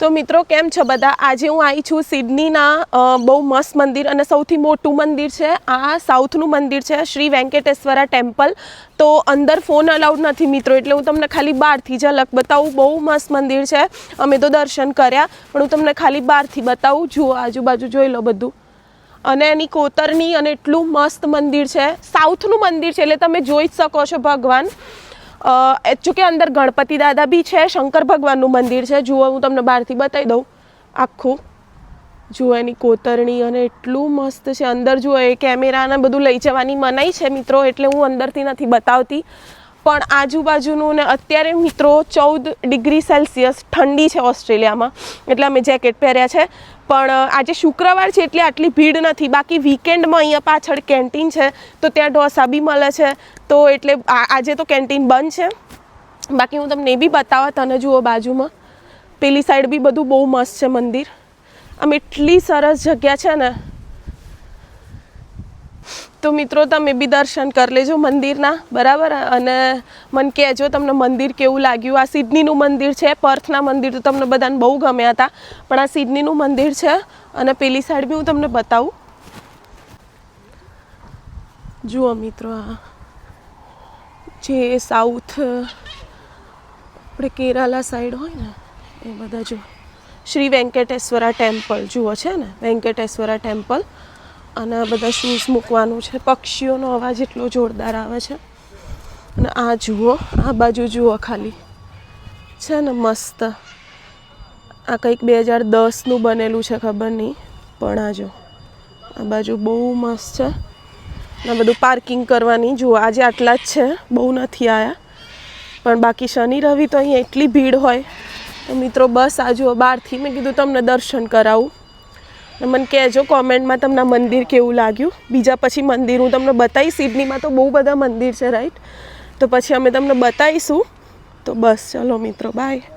તો મિત્રો કેમ છો બધા? આજે હું આવી છું સિડનીના બહુ મસ્ત મંદિર અને સૌથી મોટું મંદિર છે. આ સાઉથનું મંદિર છે, શ્રી વેંકટેશ્વરા ટેમ્પલ. તો અંદર ફોન અલાઉડ નથી મિત્રો, એટલે હું તમને ખાલી બહારથી ઝલક બતાવું. બહુ મસ્ત મંદિર છે. અમે તો દર્શન કર્યા, પણ હું તમને ખાલી બહારથી બતાવું. જુઓ આજુબાજુ જોઈ લો બધું. અને એની કોતરણી અને એટલું મસ્ત મંદિર છે. સાઉથનું મંદિર છે એટલે તમે જોઈ જ શકો છો ભગવાન. જોકે અંદર ગણપતિ દાદા બી છે, શંકર ભગવાનનું મંદિર છે. જુઓ હું તમને બહારથી બતાવી દઉં આખું. જુઓ એની કોતરણી અને એટલું મસ્ત છે. અંદર જુઓ એ કેમેરાને બધું લઈ જવાની મનાઈ છે મિત્રો, એટલે હું અંદરથી નથી બતાવતી. પણ આજુબાજુનું ને અત્યારે મિત્રો 14 ડિગ્રી સેલ્સિયસ ઠંડી છે ઓસ્ટ્રેલિયામાં, એટલે અમે જેકેટ પહેર્યા છે. પણ આજે શુક્રવાર છે એટલે આટલી ભીડ નથી. બાકી વીકેન્ડમાં અહીંયા પાછળ કેન્ટીન છે, તો ત્યાં ઢોસા બી મળે છે. તો એટલે આજે તો કેન્ટીન બંધ છે. બાકી હું તમને એ બી બતાવવા. તને જુઓ બાજુમાં પેલી સાઈડ બી બધું બહુ મસ્ત છે મંદિર. આમ એટલી સરસ જગ્યા છે ને. તો મિત્રો તમે બી દર્શન કરી લેજો મંદિરના, બરાબર. અને મને કહેજો તમને મંદિર કેવું લાગ્યું. આ સિડનીનું મંદિર છે. પર્થના મંદિર તો તમને બધાને બહુ ગમ્યા હતા, પણ આ સિડનીનું મંદિર છે. અને પેલી સાઈડ બી હું તમને બતાવું. જુઓ મિત્રો, આ જે સાઉથ આપણે કેરાલા સાઈડ હોય ને એ બધા જુઓ. શ્રી વેંકટેશ્વરા ટેમ્પલ જુઓ છે ને, વેંકટેશ્વરા ટેમ્પલ. અને આ બધા શૂઝ મૂકવાનું છે. પક્ષીઓનો અવાજ એટલો જોરદાર આવે છે. અને આ જુઓ, આ બાજુ જુઓ ખાલી છે ને મસ્ત. આ કંઈક 2010નું બનેલું છે, ખબર નહીં. પણ આ જો આ બાજુ બહુ મસ્ત છે. આ બધું પાર્કિંગ કરવાની. જુઓ આજે આટલા જ છે, બહુ નથી આવ્યા. પણ બાકી શનિ રવિ તો અહીંયા એટલી ભીડ હોય. તો મિત્રો બસ આ જુઓ બહારથી મેં કીધું તમને દર્શન કરાવું. મને કહેજો કોમેન્ટમાં તમને મંદિર કેવું લાગ્યું. બીજા પછી મંદિર હું તમને બતાવીશ. સિડનીમાં તો બહુ બધા મંદિર છે રાઈટ, તો પછી અમે તમને બતાવીશું. તો બસ ચલો મિત્રો, બાય.